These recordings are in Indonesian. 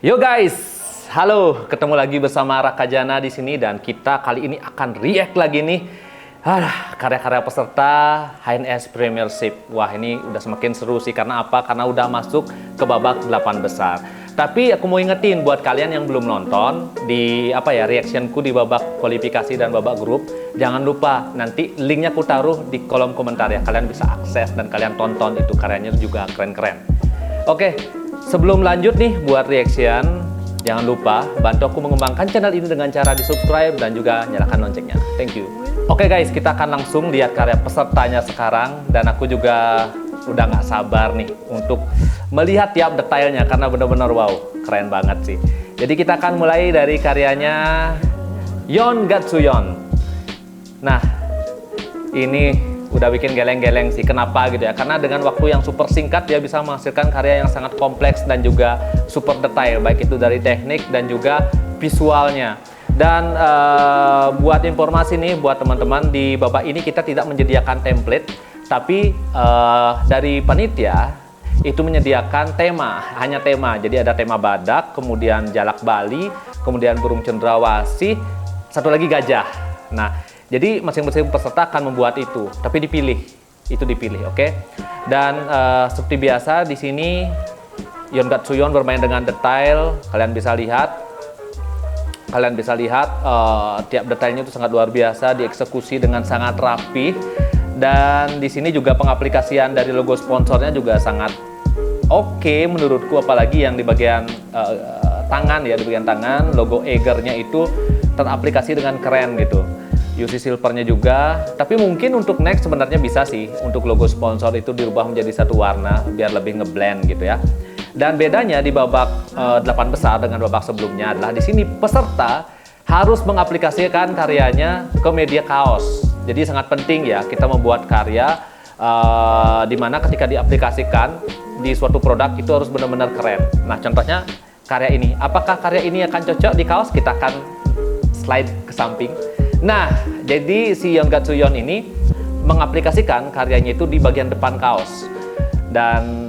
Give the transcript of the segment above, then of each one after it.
Yo guys, halo, ketemu lagi bersama Raka Jana di sini dan kita kali ini akan react lagi nih. Karya-karya peserta HNS Premiership. Wah, ini udah semakin seru sih karena apa? Karena udah masuk ke babak 8 besar. Tapi aku mau ingetin buat kalian yang belum nonton di reactionku di babak kualifikasi dan babak grup, jangan lupa nanti linknya aku taruh di kolom komentar ya. Kalian bisa akses dan kalian tonton, itu karyanya juga keren-keren. Oke, sebelum lanjut nih buat reaction, jangan lupa bantu aku mengembangkan channel ini dengan cara di subscribe dan juga nyalakan loncengnya. Thank you. Oke guys, kita akan langsung lihat karya pesertanya sekarang. Dan aku juga udah nggak sabar nih untuk melihat tiap detailnya karena benar-benar wow, keren banget sih. Jadi kita akan mulai dari karyanya Yeon Gatsuyeon. Nah, ini udah bikin geleng-geleng sih. Kenapa gitu ya? Karena dengan waktu yang super singkat dia bisa menghasilkan karya yang sangat kompleks dan juga super detail, baik itu dari teknik dan juga visualnya. Dan buat informasi nih buat teman-teman, di babak ini kita tidak menyediakan template, tapi dari panitia itu menyediakan tema, hanya tema. Jadi ada tema badak, kemudian jalak Bali, kemudian burung cendrawasih, satu lagi gajah. Nah, jadi masing-masing peserta akan membuat itu, tapi dipilih, oke? Dan seperti biasa di sini Yeon Gatsuyeon bermain dengan detail. Kalian bisa lihat tiap detailnya itu sangat luar biasa, dieksekusi dengan sangat rapi. Dan di sini juga pengaplikasian dari logo sponsornya juga sangat oke menurutku, apalagi yang di bagian tangan ya, di bagian tangan logo Eiger-nya itu teraplikasi dengan keren gitu. UC silvernya juga, tapi mungkin untuk next sebenarnya bisa sih untuk logo sponsor itu dirubah menjadi satu warna biar lebih ngeblend gitu ya. Dan bedanya di babak 8 besar dengan babak sebelumnya adalah di sini peserta harus mengaplikasikan karyanya ke media kaos. Jadi sangat penting ya kita membuat karya di mana ketika diaplikasikan di suatu produk itu harus benar-benar keren. Nah, contohnya karya ini. Apakah karya ini akan cocok di kaos? Kita akan slide ke samping. Nah, jadi si Yeon Gatsuyeon ini mengaplikasikan karyanya itu di bagian depan kaos. Dan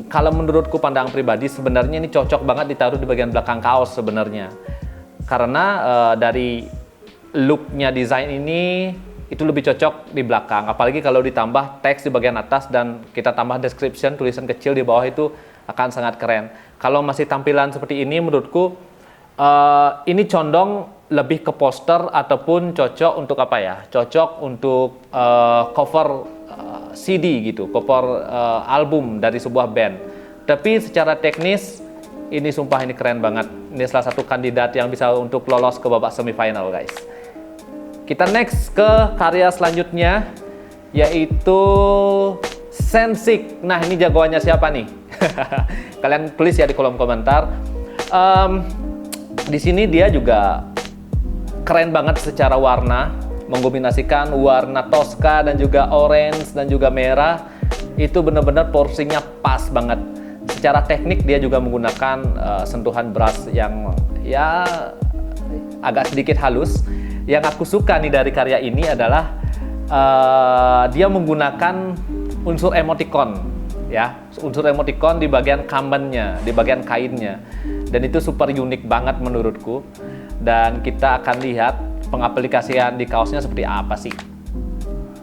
kalau menurutku pandangan pribadi sebenarnya ini cocok banget ditaruh di bagian belakang kaos sebenarnya. Karena dari looknya desain ini itu lebih cocok di belakang. Apalagi kalau ditambah teks di bagian atas dan kita tambah description, tulisan kecil di bawah, itu akan sangat keren. Kalau masih tampilan seperti ini menurutku ini condong lebih ke poster ataupun cocok untuk cocok untuk cover CD gitu, cover album dari sebuah band. Tapi secara teknis ini sumpah ini keren banget. Ini salah satu kandidat yang bisa untuk lolos ke babak semifinal guys. Kita next ke karya selanjutnya, yaitu Sensik. Nah, ini jagoannya siapa nih? Kalian tulis ya di kolom komentar. Di sini dia juga keren banget secara warna, mengkombinasikan warna Tosca dan juga orange dan juga merah. Itu benar-benar porsinya pas banget. Secara teknik dia juga menggunakan sentuhan brush yang ya agak sedikit halus. Yang aku suka nih dari karya ini adalah dia menggunakan unsur emoticon ya, unsur emoticon di bagian kambennya, di bagian kainnya. Dan itu super unik banget menurutku. Dan kita akan lihat pengaplikasian di kaosnya seperti apa sih.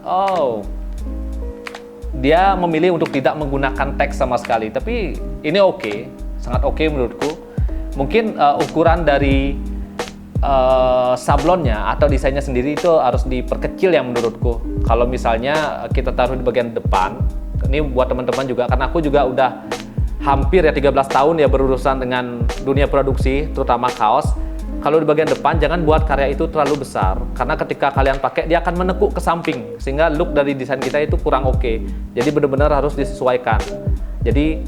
Oh, dia memilih untuk tidak menggunakan teks sama sekali, tapi ini oke, sangat oke menurutku. Mungkin ukuran dari sablonnya atau desainnya sendiri itu harus diperkecil ya menurutku. Kalau misalnya kita taruh di bagian depan, ini buat teman-teman juga, karena aku juga udah hampir ya 13 tahun ya berurusan dengan dunia produksi, terutama kaos. Kalau di bagian depan jangan buat karya itu terlalu besar, karena ketika kalian pakai dia akan menekuk ke samping sehingga look dari desain kita itu kurang oke. Jadi benar-benar harus disesuaikan. Jadi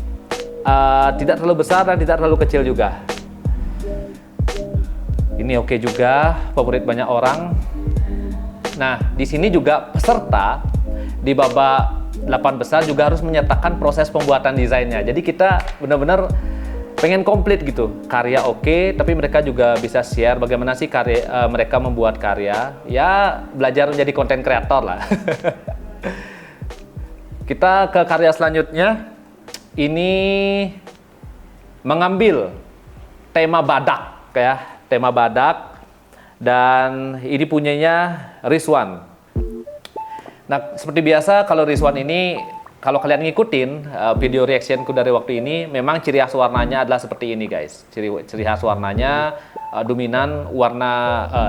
tidak terlalu besar dan tidak terlalu kecil juga. Ini oke juga, favorit banyak orang. Nah, di sini juga peserta di babak 8 besar juga harus menyertakan proses pembuatan desainnya. Jadi kita benar-benar pengen komplit gitu, karya oke, tapi mereka juga bisa share bagaimana sih karya mereka membuat karya. Ya, belajar menjadi konten kreator lah. Kita ke karya selanjutnya. Ini mengambil tema badak ya, tema badak, dan ini punyanya Rizwan. Nah, seperti biasa kalau Rizwan ini, kalau kalian ngikutin video reactionku dari waktu ini, memang ciri khas warnanya adalah seperti ini guys. Ciri khas warnanya dominan warna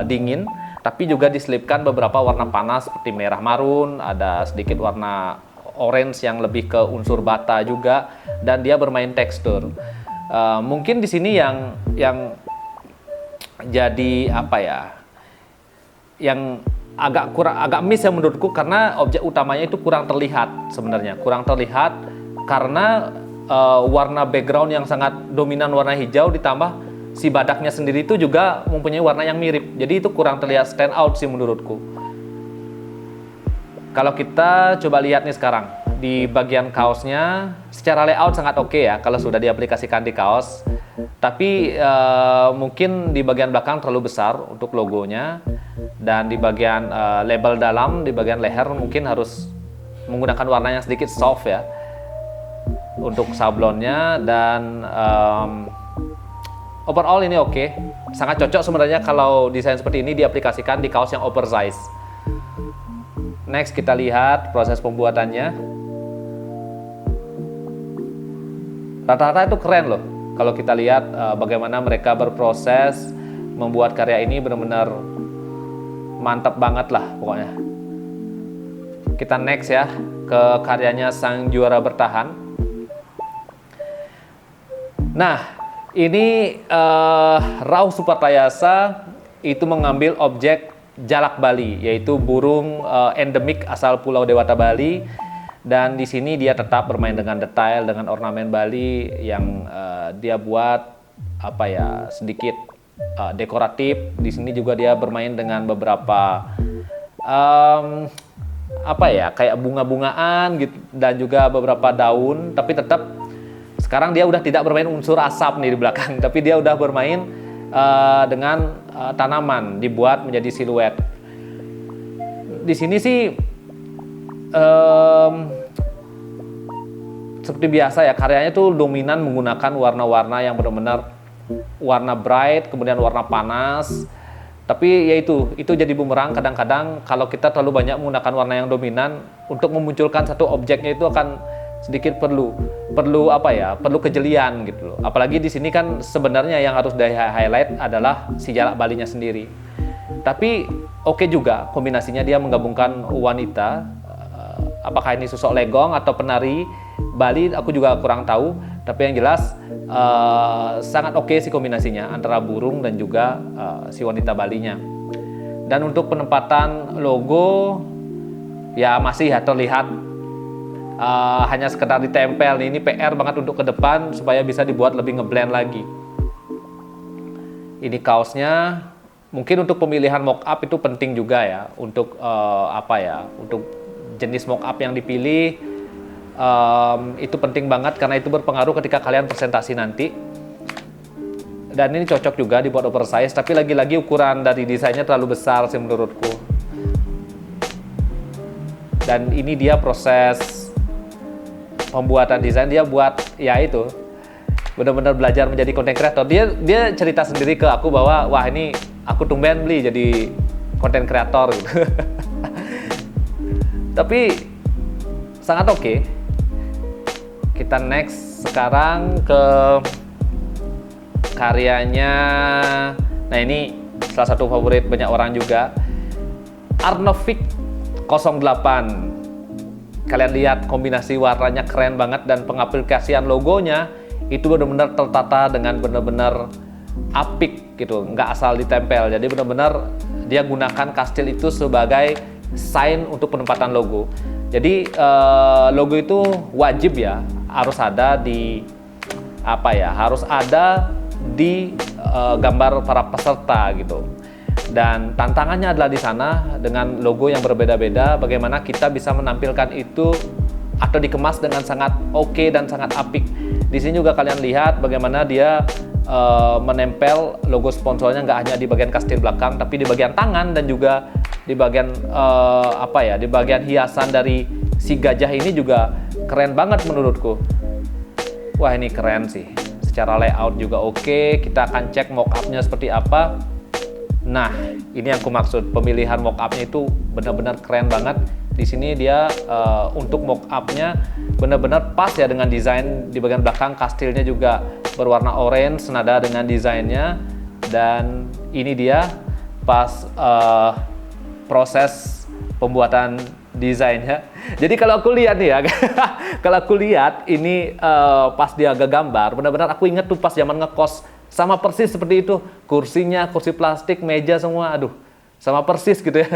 dingin, tapi juga diselipkan beberapa warna panas seperti merah marun, ada sedikit warna orange yang lebih ke unsur bata juga, dan dia bermain tekstur. Mungkin di sini yang jadi apa ya, yang agak miss ya menurutku, karena objek utamanya itu kurang terlihat sebenarnya, kurang terlihat karena warna background yang sangat dominan warna hijau, ditambah si badaknya sendiri itu juga mempunyai warna yang mirip, jadi itu kurang terlihat stand out sih menurutku. Kalau kita coba lihat nih sekarang di bagian kaosnya, secara layout sangat oke ya kalau sudah diaplikasikan di kaos, tapi mungkin di bagian belakang terlalu besar untuk logonya, dan di bagian label dalam, di bagian leher mungkin harus menggunakan warna yang sedikit soft ya untuk sablonnya. Dan overall ini oke, sangat cocok sebenarnya kalau desain seperti ini diaplikasikan di kaos yang oversize. Next kita lihat proses pembuatannya. Rata-rata itu keren loh. Kalau kita lihat bagaimana mereka berproses membuat karya ini, benar-benar mantap banget lah pokoknya. Kita next ya ke karyanya Sang Juara Bertahan. Nah, ini Rauh Supartayasa itu mengambil objek jalak Bali, yaitu burung endemik asal Pulau Dewata Bali, dan di sini dia tetap bermain dengan detail, dengan ornamen Bali yang dia buat apa ya, sedikit dekoratif. Di sini juga dia bermain dengan beberapa apa ya, kayak bunga-bungaan gitu, dan juga beberapa daun, tapi tetap sekarang dia udah tidak bermain unsur asap nih di belakang, tapi dia udah bermain dengan tanaman, dibuat menjadi siluet. Di sini sih seperti biasa ya, karyanya tuh dominan menggunakan warna-warna yang benar-benar warna bright, kemudian warna panas. Tapi ya itu jadi bumerang kadang-kadang kalau kita terlalu banyak menggunakan warna yang dominan, untuk memunculkan satu objeknya itu akan sedikit perlu apa ya, perlu kejelian gitu loh. Apalagi di sini kan sebenarnya yang harus di-highlight adalah si jalak Balinya sendiri. Tapi oke juga kombinasinya, dia menggabungkan wanita, apakah ini sosok legong atau penari Bali aku juga kurang tahu, tapi yang jelas sangat oke sih kombinasinya antara burung dan juga si wanita Balinya. Dan untuk penempatan logo ya masih ya terlihat hanya sekedar ditempel. Ini PR banget untuk ke depan supaya bisa dibuat lebih ngeblend lagi. Ini kaosnya, mungkin untuk pemilihan mock-up itu penting juga ya, untuk apa ya, untuk jenis mock-up yang dipilih itu penting banget, karena itu berpengaruh ketika kalian presentasi nanti. Dan ini cocok juga dibuat oversize, tapi lagi-lagi ukuran dari desainnya terlalu besar sih menurutku. Dan ini dia proses pembuatan desain, dia buat ya itu benar-benar belajar menjadi content creator. Dia cerita sendiri ke aku bahwa wah ini aku tumben beli jadi content creator gitu. Tapi sangat oke. Kita next sekarang ke karyanya. Nah, ini salah satu favorit banyak orang juga, Arnovic 08. Kalian lihat kombinasi warnanya keren banget, dan pengaplikasian logonya itu benar-benar tertata dengan benar-benar apik gitu, nggak asal ditempel. Jadi benar-benar dia gunakan kastil itu sebagai sign untuk penempatan logo. Jadi logo itu wajib ya, harus ada di apa ya, harus ada di gambar para peserta gitu. Dan tantangannya adalah di sana dengan logo yang berbeda-beda, bagaimana kita bisa menampilkan itu atau dikemas dengan sangat oke dan sangat apik. Di sini juga kalian lihat bagaimana dia menempel logo sponsornya nggak hanya di bagian kastil belakang, tapi di bagian tangan dan juga di bagian apa ya, di bagian hiasan dari si gajah ini juga keren banget menurutku. Wah, ini keren sih. secara layout juga oke. Kita akan cek mockupnya seperti apa. Nah, ini yang aku maksud, pemilihan mockupnya itu benar-benar keren banget. Di sini dia untuk mockupnya benar-benar pas ya dengan desain di bagian belakang. Kastilnya juga berwarna orange, senada dengan desainnya. Dan ini dia pas proses pembuatan desainnya. Jadi kalau aku lihat nih ya, kalau aku lihat ini pas dia gambar, benar-benar aku inget tuh pas zaman ngekos, sama persis seperti itu. Kursinya, kursi plastik, meja semua, aduh, sama persis gitu ya.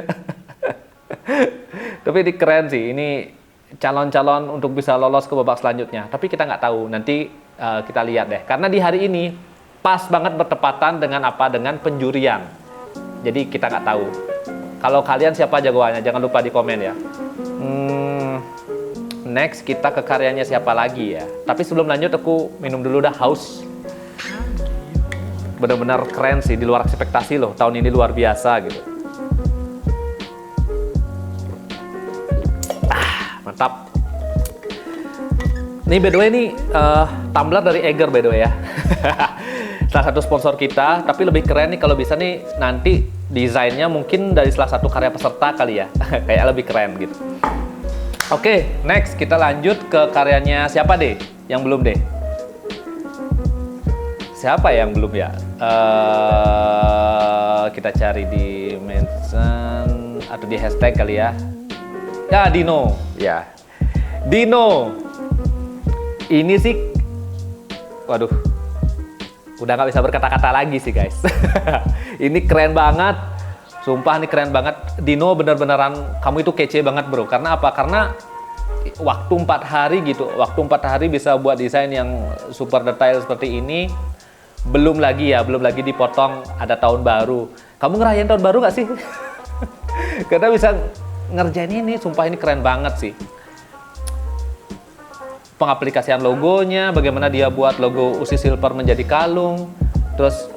Tapi ini keren sih, ini calon-calon untuk bisa lolos ke babak selanjutnya. Tapi kita nggak tahu, nanti kita lihat deh. Karena di hari ini pas banget bertepatan dengan apa? Dengan penjurian. Jadi kita nggak tahu. Kalau kalian siapa jagoannya, jangan lupa di komen ya. Next kita ke karyanya siapa lagi ya. Tapi sebelum lanjut aku minum dulu dah, haus. Benar-benar keren sih, di luar ekspektasi loh. Tahun ini luar biasa gitu. Mantap. Nih by the way nih tumbler dari Eiger by the way ya. Salah satu sponsor kita, tapi lebih keren nih kalau bisa nih nanti desainnya mungkin dari salah satu karya peserta kali ya. Kayak lebih keren gitu. Oke, next kita lanjut ke karyanya siapa deh? Yang belum deh. Siapa yang belum ya? Kita cari di mention atau di hashtag kali ya. Ya, Dino. Ya. Dino. Ini sih, waduh, udah nggak bisa berkata-kata lagi sih guys. Ini keren banget. Sumpah ini keren banget. Dino bener-beneran, kamu itu kece banget bro. Karena apa? Karena waktu 4 hari gitu. Waktu 4 hari bisa buat desain yang super detail seperti ini. Belum lagi dipotong ada tahun baru. Kamu ngerayain tahun baru nggak sih? Karena bisa ngerjain ini, sumpah ini keren banget sih. Pengaplikasian logonya, bagaimana dia buat logo Usi Silver menjadi kalung. Terus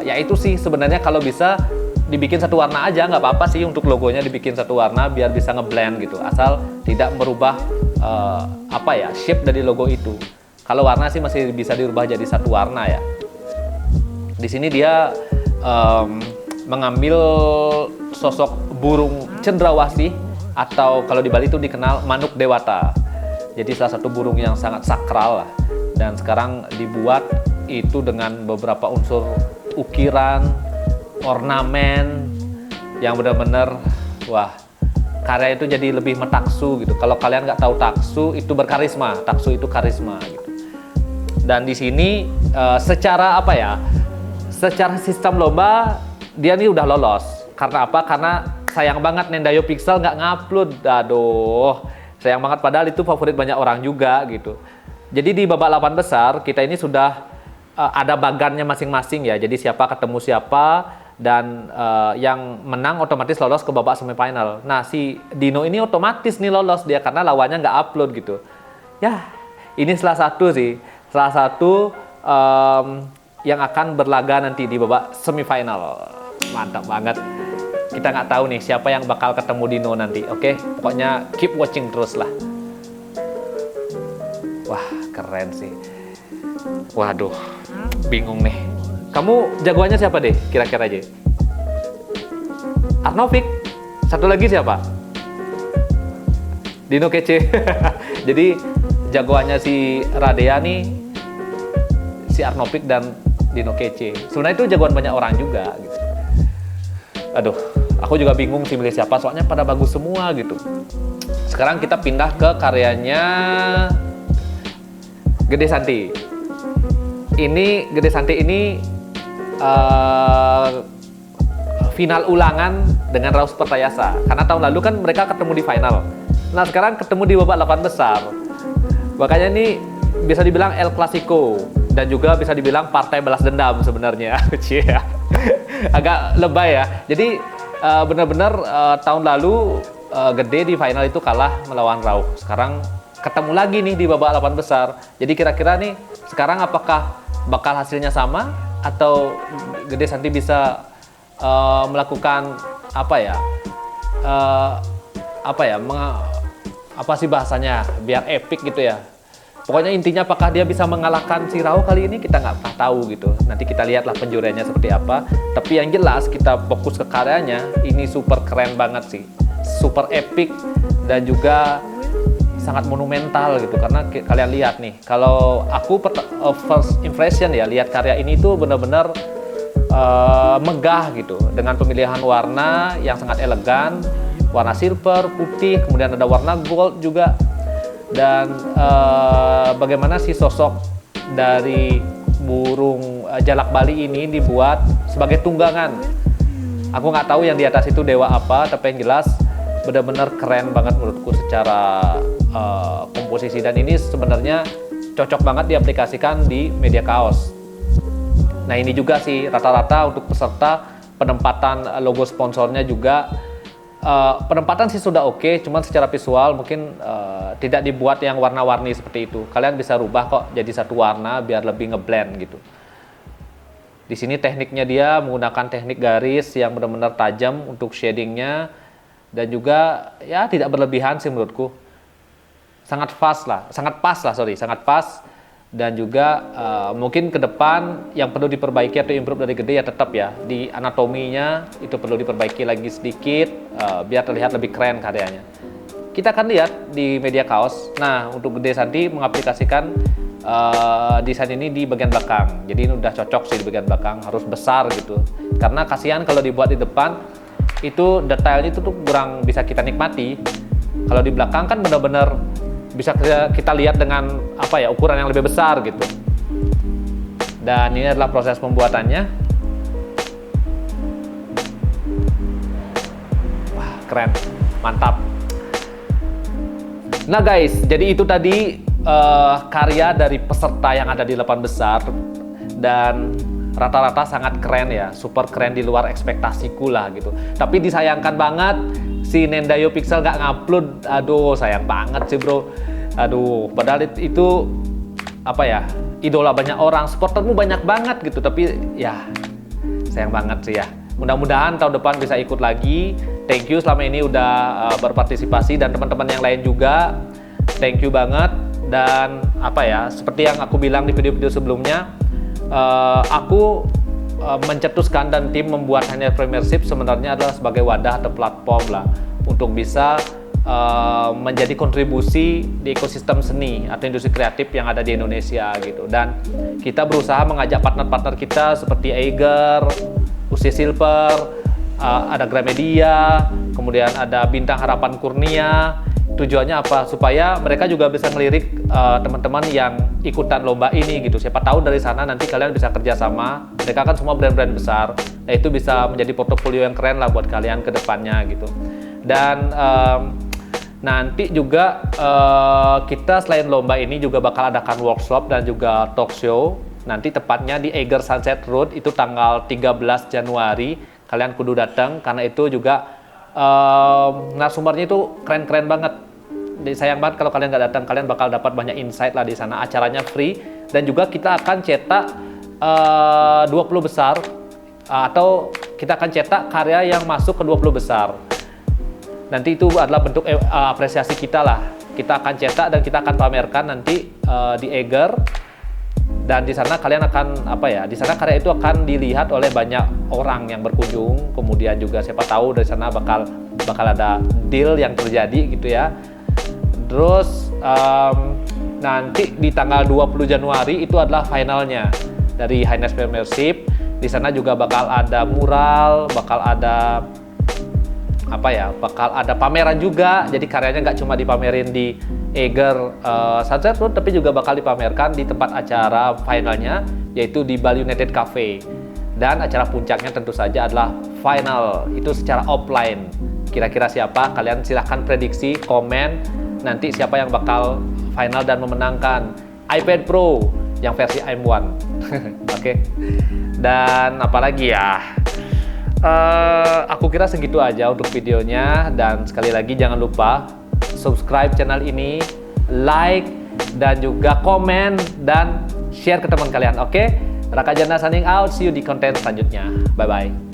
ya itu sih sebenarnya kalau bisa dibikin satu warna aja, nggak apa-apa sih untuk logonya dibikin satu warna biar bisa ngeblend gitu. Asal tidak merubah shape dari logo itu. Kalau warna sih masih bisa dirubah jadi satu warna ya. Di sini dia mengambil sosok burung cendrawasih atau kalau di Bali itu dikenal manuk dewata. Jadi salah satu burung yang sangat sakral lah. Dan sekarang dibuat itu dengan beberapa unsur ukiran, ornamen yang benar-benar wah, karya itu jadi lebih metaksu gitu. Kalau kalian nggak tahu taksu itu berkarisma, taksu itu karisma gitu. Dan di sini secara secara sistem lomba dia nih udah lolos. Karena apa? Karena sayang banget Nendayo Pixel nggak ngupload. Aduh, sayang banget padahal itu favorit banyak orang juga gitu. Jadi di babak 8 besar kita ini sudah ada bagannya masing-masing ya. Jadi siapa ketemu siapa dan yang menang otomatis lolos ke babak semifinal. Nah si Dino ini otomatis nih lolos dia karena lawannya nggak upload gitu. Ya ini salah satu yang akan berlaga nanti di babak semifinal. Mantap banget. Kita nggak tahu nih siapa yang bakal ketemu Dino nanti. Oke, pokoknya keep watching terus lah. Wah, keren sih. Waduh, bingung nih. Kamu jagoannya siapa deh? Kira-kira aja. Arnovik. Satu lagi siapa? Dino kece. Jadi jagoannya si Radea nih, si Arnovik dan Dino kece. Sebenarnya itu jagoan banyak orang juga gitu. Aduh, aku juga bingung sih milih siapa, soalnya pada bagus semua gitu. Sekarang kita pindah ke karyanya Gede Santi. Ini Gede Santi ini final ulangan dengan Raus Pertayasa. Karena tahun lalu kan mereka ketemu di final. Nah sekarang ketemu di babak 8 besar. Makanya ini bisa dibilang El Clasico dan juga bisa dibilang partai balas dendam sebenarnya. Agak lebay ya. Jadi benar-benar tahun lalu Gede di final itu kalah melawan Raus. Sekarang ketemu lagi nih di babak 8 besar. Jadi kira-kira nih sekarang apakah bakal hasilnya sama atau Gede Santi bisa melakukan apa sih bahasanya biar epic gitu ya. Pokoknya intinya apakah dia bisa mengalahkan si Rao kali ini kita nggak pernah tahu gitu. Nanti kita lihatlah penjuriannya seperti apa. Tapi yang jelas kita fokus ke karyanya, ini super keren banget sih, super epic dan juga sangat monumental gitu. Karena kalian lihat nih, kalau aku first impression ya lihat karya ini tuh benar-benar megah gitu, dengan pemilihan warna yang sangat elegan, warna silver, putih, kemudian ada warna gold juga. Dan bagaimana si sosok dari burung jalak Bali ini dibuat sebagai tunggangan. Aku nggak tahu yang di atas itu dewa apa, tapi yang jelas benar-benar keren banget menurutku secara komposisi. Dan ini sebenarnya cocok banget diaplikasikan di media kaos. Nah ini juga sih rata-rata untuk peserta penempatan logo sponsornya juga penempatan sih sudah oke, cuman secara visual mungkin tidak dibuat yang warna-warni seperti itu. Kalian bisa rubah kok jadi satu warna biar lebih ngeblend gitu. Di sini tekniknya dia menggunakan teknik garis yang benar-benar tajam untuk shadingnya, dan juga ya tidak berlebihan sih menurutku. Sangat pas lah, sangat pas. Dan juga mungkin ke depan yang perlu diperbaiki atau improve dari Gede ya tetap ya di anatominya itu perlu diperbaiki lagi sedikit biar terlihat lebih keren karyanya. Kita akan lihat di media kaos. Nah untuk Gede Santi mengaplikasikan desain ini di bagian belakang. Jadi ini udah cocok sih di bagian belakang, harus besar gitu. Karena kasihan kalau dibuat di depan itu detailnya itu tuh kurang bisa kita nikmati. Kalau di belakang kan benar-benar bisa kita lihat dengan apa ya, ukuran yang lebih besar gitu. Dan ini adalah proses pembuatannya. Wah, keren, mantap. Nah guys, jadi itu tadi karya dari peserta yang ada di 8 besar, dan rata-rata sangat keren ya, super keren di luar ekspektasiku lah gitu. Tapi disayangkan banget si Nendayo Pixel gak ngupload. Aduh sayang banget sih bro. Aduh, padahal itu apa ya, idola banyak orang, supportermu banyak banget gitu. Tapi ya sayang banget sih ya. Mudah-mudahan tahun depan bisa ikut lagi. Thank you selama ini udah berpartisipasi, dan teman-teman yang lain juga thank you banget. Dan apa ya, seperti yang aku bilang di video-video sebelumnya, aku mencetuskan dan tim membuat Highness Premiership sebenarnya adalah sebagai wadah atau platform lah untuk bisa menjadi kontribusi di ekosistem seni atau industri kreatif yang ada di Indonesia gitu. Dan kita berusaha mengajak partner-partner kita seperti Eiger, UC Silver, ada Gramedia, kemudian ada Bintang Harapan Kurnia. Tujuannya apa? Supaya mereka juga bisa ngelirik teman-teman yang ikutan lomba ini gitu. Siapa tahu dari sana nanti kalian bisa kerjasama. Mereka kan semua brand-brand besar. Nah itu bisa menjadi portofolio yang keren lah buat kalian ke depannya gitu. Dan nanti juga kita selain lomba ini juga bakal adakan workshop dan juga talk show. Nanti tepatnya di Eiger Sunset Road itu tanggal 13 Januari. Kalian kudu datang karena itu juga narasumbernya itu keren-keren banget. Sayang banget kalau kalian nggak datang, kalian bakal dapat banyak insight lah di sana. Acaranya free, dan juga kita akan cetak 20 besar atau kita akan cetak karya yang masuk ke 20 besar. Nanti itu adalah bentuk apresiasi kita lah. Kita akan cetak dan kita akan pamerkan nanti di Eiger. Dan di sana kalian akan apa ya? Di sana karya itu akan dilihat oleh banyak orang yang berkunjung. Kemudian juga siapa tahu dari sana bakal ada deal yang terjadi gitu ya. Terus nanti di tanggal 20 Januari itu adalah finalnya dari Highness Premiership. Di sana juga bakal ada mural, bakal ada apa ya? Bakal ada pameran juga. Jadi karyanya nggak cuma dipamerin di Eiger Sunset Road, tapi juga bakal dipamerkan di tempat acara finalnya, yaitu di Bali United Cafe. Dan acara puncaknya tentu saja adalah final, itu secara offline. Kira-kira siapa? Kalian silahkan prediksi, komen nanti siapa yang bakal final dan memenangkan iPad Pro yang versi M1. Oke. Dan apalagi ya, aku kira segitu aja untuk videonya. Dan sekali lagi jangan lupa subscribe channel ini, like, dan juga komen dan share ke teman kalian. Oke? Raka Jana signing out, see you di konten selanjutnya. Bye bye.